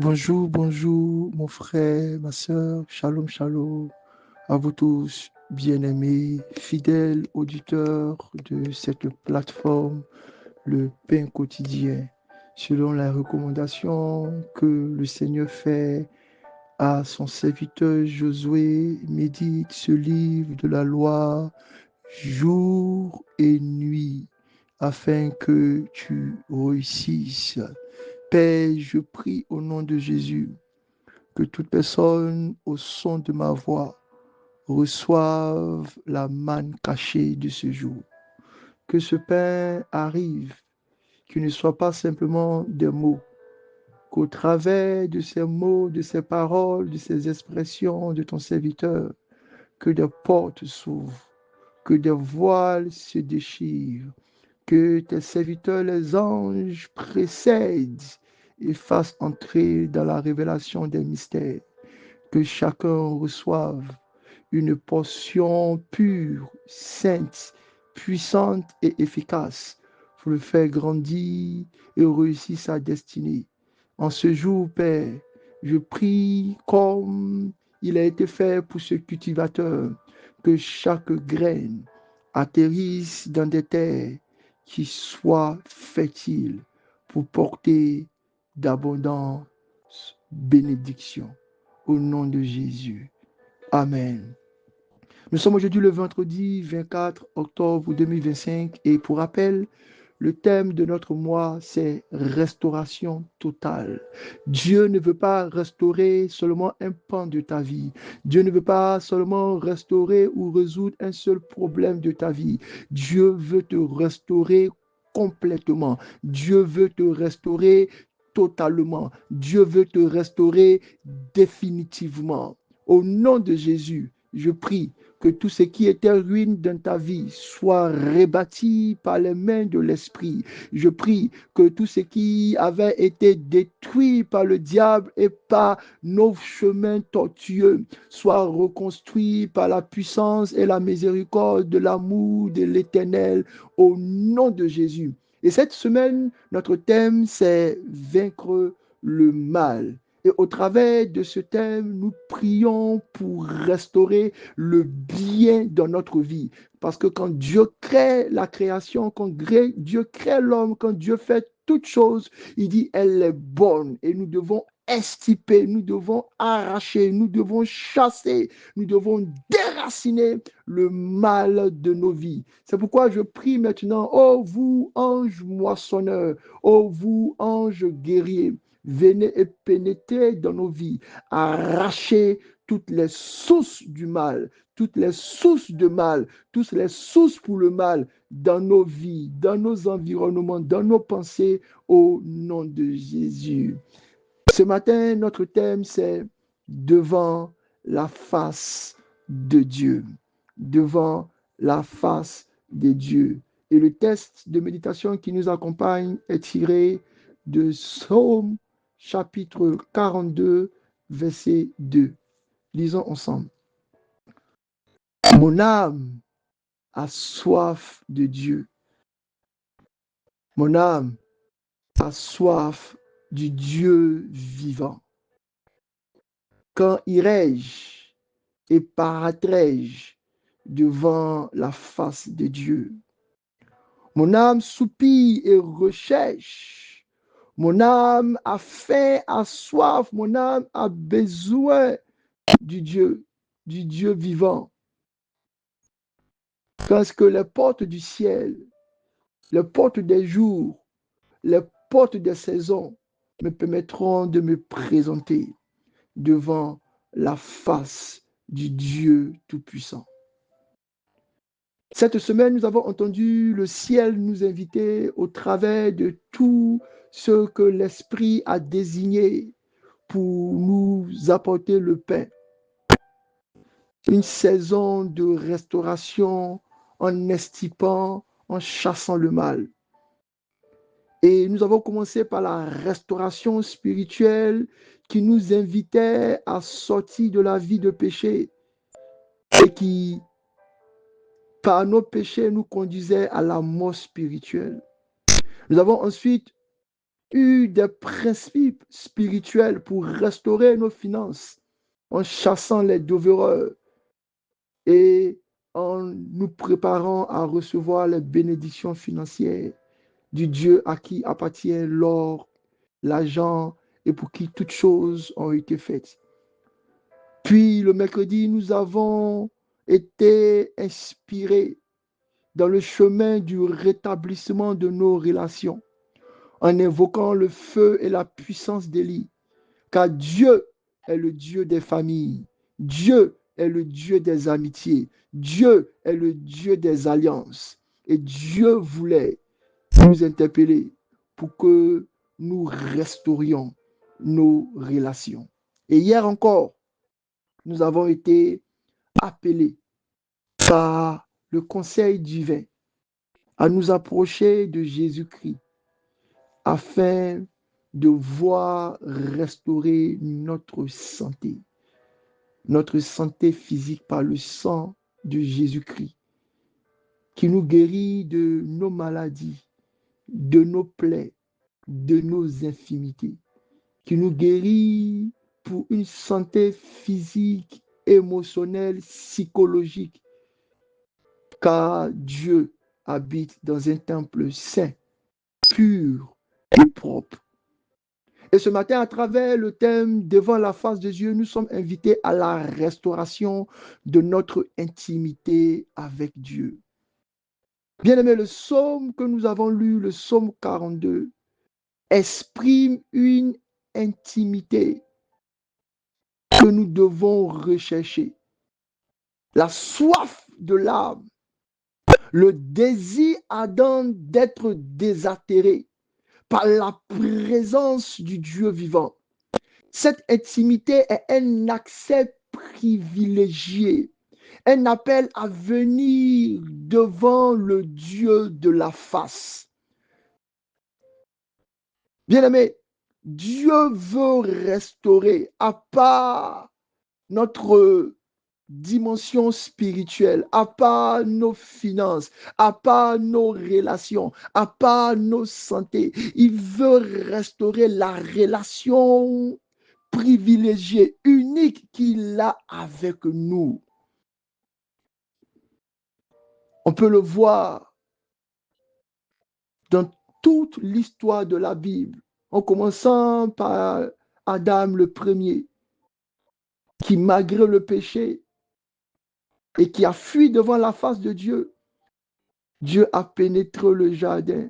Bonjour, bonjour, mon frère, ma soeur, shalom, shalom, à vous tous, bien-aimés, fidèles auditeurs de cette plateforme, le pain quotidien, selon la recommandation que le Seigneur fait à son serviteur Josué, médite ce livre de la loi jour et nuit, afin que tu réussisses. Père, je prie au nom de Jésus que toute personne au son de ma voix reçoive la manne cachée de ce jour. Que ce pain arrive, qu'il ne soit pas simplement des mots, qu'au travers de ces mots, de ces paroles, de ces expressions de ton serviteur, que des portes s'ouvrent, que des voiles se déchirent, que tes serviteurs, les anges, précèdent et fassent entrer dans la révélation des mystères, que chacun reçoive une portion pure, sainte, puissante et efficace pour le faire grandir et réussir sa destinée. En ce jour, Père, je prie comme il a été fait pour ce cultivateur, que chaque graine atterrisse dans des terres qui soient fertiles pour porter d'abondantes bénédictions. Au nom de Jésus. Amen. Nous sommes aujourd'hui le vendredi 24 octobre 2025 et pour rappel, le thème de notre mois, c'est restauration totale. Dieu ne veut pas restaurer seulement un pan de ta vie. Dieu ne veut pas seulement restaurer ou résoudre un seul problème de ta vie. Dieu veut te restaurer complètement. Dieu veut te restaurer totalement. Dieu veut te restaurer définitivement. Au nom de Jésus, je prie que tout ce qui était ruine dans ta vie soit rebâti par les mains de l'Esprit. Je prie que tout ce qui avait été détruit par le diable et par nos chemins tortueux soit reconstruit par la puissance et la miséricorde de l'amour de l'Éternel au nom de Jésus. Et cette semaine, notre thème, c'est vaincre le mal. Et au travers de ce thème, nous prions pour restaurer le bien dans notre vie. Parce que quand Dieu crée la création, quand Dieu crée l'homme, quand Dieu fait toute chose, il dit elle est bonne et nous devons extirper, nous devons arracher, nous devons chasser, nous devons déraciner le mal de nos vies. C'est pourquoi je prie maintenant, ô vous anges moissonneurs, ô vous anges guerriers, venez et pénétrez dans nos vies, arrachez toutes les sources du mal, toutes les sources de mal, toutes les sources pour le mal dans nos vies, dans nos environnements, dans nos pensées, au nom de Jésus. Ce matin, notre thème, c'est devant la face de Dieu. Devant la face de Dieu. Et le texte de méditation qui nous accompagne est tiré de Psaume chapitre 42, verset 2. Lisons ensemble. Mon âme a soif de Dieu. Mon âme a soif du Dieu vivant. Quand irai-je et paraîtrai-je devant la face de Dieu? Mon âme soupire et recherche. Mon âme a faim, a soif. Mon âme a besoin du Dieu vivant. Parce que les portes du ciel, les portes des jours, les portes des saisons me permettront de me présenter devant la face du Dieu Tout-Puissant. Cette semaine, nous avons entendu le ciel nous inviter au travers de tout ce que l'Esprit a désigné pour nous apporter le pain. Une saison de restauration en extirpant, en chassant le mal. Et nous avons commencé par la restauration spirituelle qui nous invitait à sortir de la vie de péché et qui, par nos péchés, nous conduisait à la mort spirituelle. Nous avons ensuite eu des principes spirituels pour restaurer nos finances en chassant les devoureurs et en nous préparant à recevoir les bénédictions financières du Dieu à qui appartient l'or, l'argent et pour qui toutes choses ont été faites. Puis le mercredi, nous avons été inspirés dans le chemin du rétablissement de nos relations en invoquant le feu et la puissance d'Élie. Car Dieu est le Dieu des familles. Dieu est le Dieu des amitiés. Dieu est le Dieu des alliances. Et Dieu voulait nous interpeller pour que nous restaurions nos relations. Et hier encore, nous avons été appelés par le conseil divin à nous approcher de Jésus-Christ afin de voir restaurer notre santé physique par le sang de Jésus-Christ, qui nous guérit de nos maladies, de nos plaies, de nos infirmités, qui nous guérit pour une santé physique, émotionnelle, psychologique, car Dieu habite dans un temple saint, pur et propre. Et ce matin, à travers le thème Devant la face de Dieu, nous sommes invités à la restauration de notre intimité avec Dieu. Bien-aimé, le psaume que nous avons lu, le psaume 42, exprime une intimité que nous devons rechercher. La soif de l'âme, le désir ardent d'être désaltéré par la présence du Dieu vivant. Cette intimité est un accès privilégié, un appel à venir devant le Dieu de la face. Bien-aimé, Dieu veut restaurer à part notre dimension spirituelle, à part nos finances, à part nos relations, à part nos santé. Il veut restaurer la relation privilégiée, unique qu'il a avec nous. On peut le voir dans toute l'histoire de la Bible, en commençant par Adam le premier, qui malgré le péché et qui a fui devant la face de Dieu, Dieu a pénétré le jardin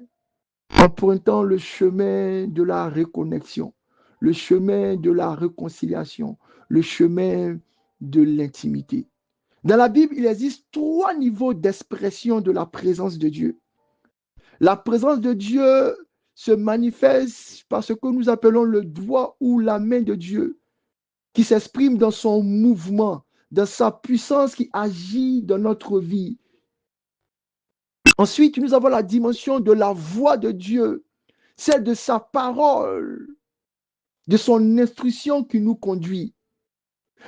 empruntant le chemin de la reconnexion, le chemin de la réconciliation, le chemin de l'intimité. Dans la Bible, il existe 3 niveaux d'expression de la présence de Dieu. La présence de Dieu se manifeste par ce que nous appelons le doigt ou la main de Dieu, qui s'exprime dans son mouvement, dans sa puissance qui agit dans notre vie. Ensuite, nous avons la dimension de la voix de Dieu, celle de sa parole, de son instruction qui nous conduit.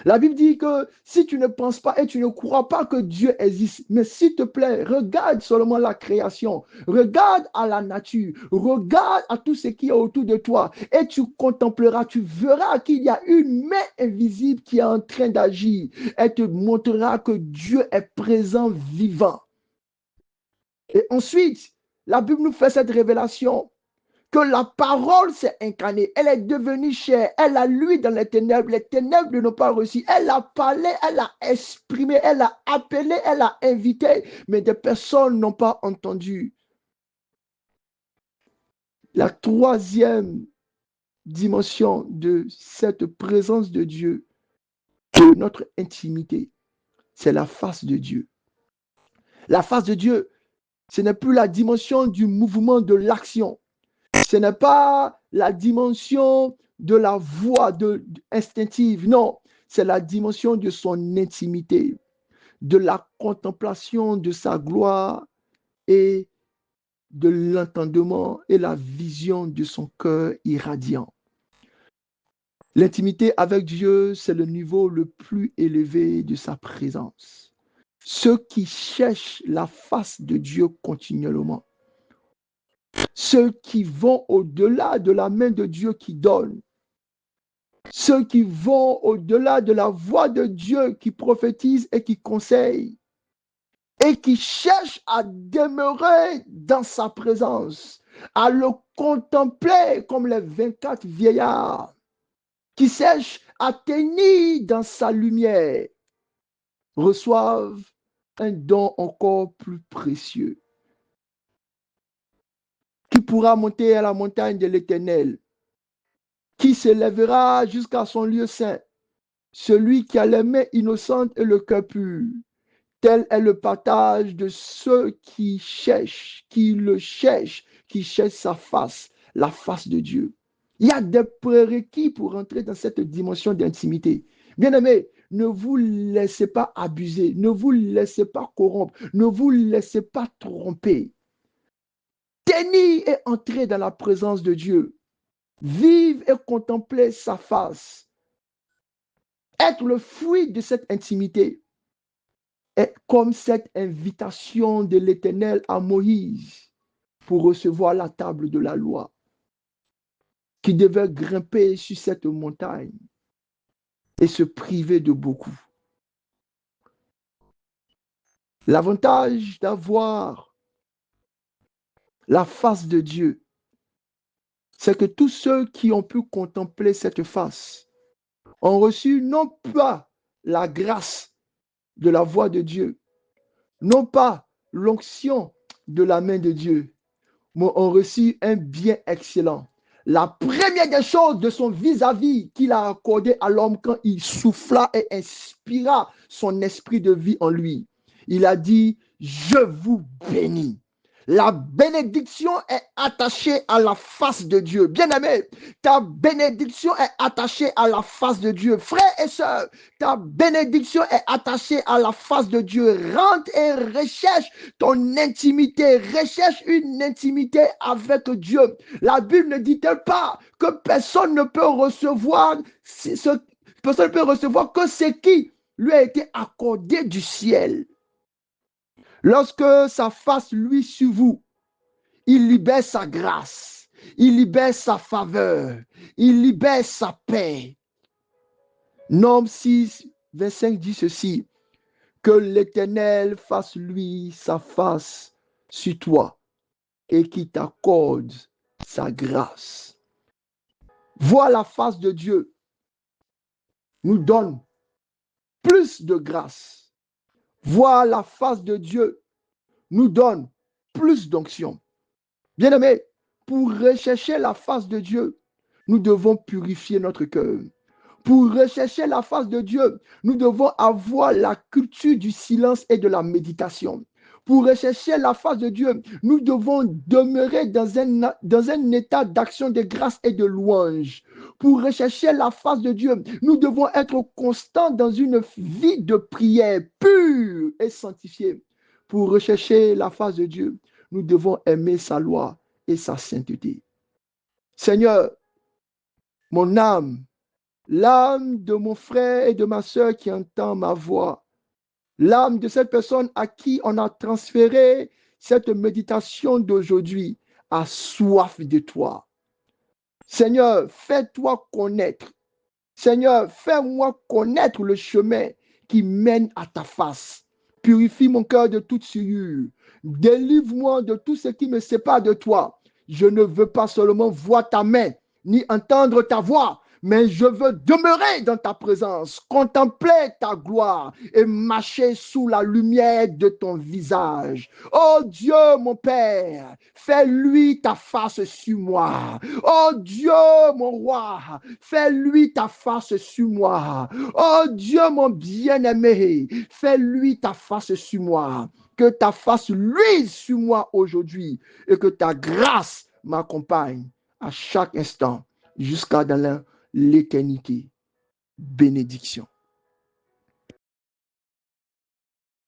La Bible dit que si tu ne penses pas et tu ne crois pas que Dieu existe, mais s'il te plaît, regarde seulement la création, regarde à la nature, regarde à tout ce qui est autour de toi et tu contempleras, tu verras qu'il y a une main invisible qui est en train d'agir. Elle te montrera que Dieu est présent, vivant. Et ensuite, la Bible nous fait cette révélation que la parole s'est incarnée, elle est devenue chair, elle a lu dans les ténèbres ne l'ont pas reçu, elle a parlé, elle a exprimé, elle a appelé, elle a invité, mais des personnes n'ont pas entendu. La troisième dimension de cette présence de Dieu, de notre intimité, c'est la face de Dieu. La face de Dieu, ce n'est plus la dimension du mouvement de l'action. Ce n'est pas la dimension de la voix instinctive, non, c'est la dimension de son intimité, de la contemplation de sa gloire et de l'entendement et la vision de son cœur irradiant. L'intimité avec Dieu, c'est le niveau le plus élevé de sa présence. Ceux qui cherchent la face de Dieu continuellement, ceux qui vont au-delà de la main de Dieu qui donne, ceux qui vont au-delà de la voix de Dieu qui prophétise et qui conseille, et qui cherchent à demeurer dans sa présence, à le contempler comme les 24 vieillards, qui cherchent à tenir dans sa lumière, reçoivent un don encore plus précieux. Qui pourra monter à la montagne de l'Éternel? Qui s'élèvera jusqu'à son lieu saint? Celui qui a les mains innocentes et le cœur pur. Tel est le partage de ceux qui cherchent, qui le cherchent, qui cherchent sa face, la face de Dieu. Il y a des prérequis pour entrer dans cette dimension d'intimité. Bien-aimés, ne vous laissez pas abuser, ne vous laissez pas corrompre, ne vous laissez pas tromper. Tenez et entrez dans la présence de Dieu. Vive et contempler sa face. Être le fruit de cette intimité est comme cette invitation de l'Éternel à Moïse pour recevoir la table de la loi, qui devait grimper sur cette montagne et se priver de beaucoup. L'avantage d'avoir la face de Dieu, c'est que tous ceux qui ont pu contempler cette face ont reçu non pas la grâce de la voix de Dieu, non pas l'onction de la main de Dieu, mais ont reçu un bien excellent. La première des choses de son vis-à-vis qu'il a accordé à l'homme quand il souffla et inspira son esprit de vie en lui, il a dit, je vous bénis. La bénédiction est attachée à la face de Dieu. Bien-aimé, ta bénédiction est attachée à la face de Dieu. Frères et sœurs, ta bénédiction est attachée à la face de Dieu. Rentre et recherche ton intimité. Recherche une intimité avec Dieu. La Bible ne dit-elle pas que personne ne peut recevoir que ce qui lui a été accordé du ciel. Lorsque sa face luit sur vous, il libère sa grâce, il libère sa faveur, il libère sa paix. Nombre 6, 25 dit ceci, que l'Éternel fasse lui sa face sur toi et qu'il t'accorde sa grâce. Voir la face de Dieu nous donne plus de grâce. Voir la face de Dieu nous donne plus d'onction. Bien-aimés, pour rechercher la face de Dieu, nous devons purifier notre cœur. Pour rechercher la face de Dieu, nous devons avoir la culture du silence et de la méditation. Pour rechercher la face de Dieu, nous devons demeurer dans un état d'action de grâce et de louange. Pour rechercher la face de Dieu, nous devons être constants dans une vie de prière pure et sanctifiée. Pour rechercher la face de Dieu, nous devons aimer sa loi et sa sainteté. Seigneur, mon âme, l'âme de mon frère et de ma soeur qui entend ma voix, l'âme de cette personne à qui on a transféré cette méditation d'aujourd'hui, a soif de toi. Seigneur, fais-toi connaître. Seigneur, fais-moi connaître le chemin qui mène à ta face. Purifie mon cœur de toute souillure. Délivre-moi de tout ce qui me sépare de toi. Je ne veux pas seulement voir ta main, ni entendre ta voix, mais je veux demeurer dans ta présence, contempler ta gloire et marcher sous la lumière de ton visage. Oh Dieu, mon Père, fais-lui ta face sur moi. Oh Dieu, mon roi, fais-lui ta face sur moi. Oh Dieu, mon bien-aimé, fais-lui ta face sur moi. Que ta face luise sur moi aujourd'hui et que ta grâce m'accompagne à chaque instant jusqu'à dans l'éternité. Bénédiction.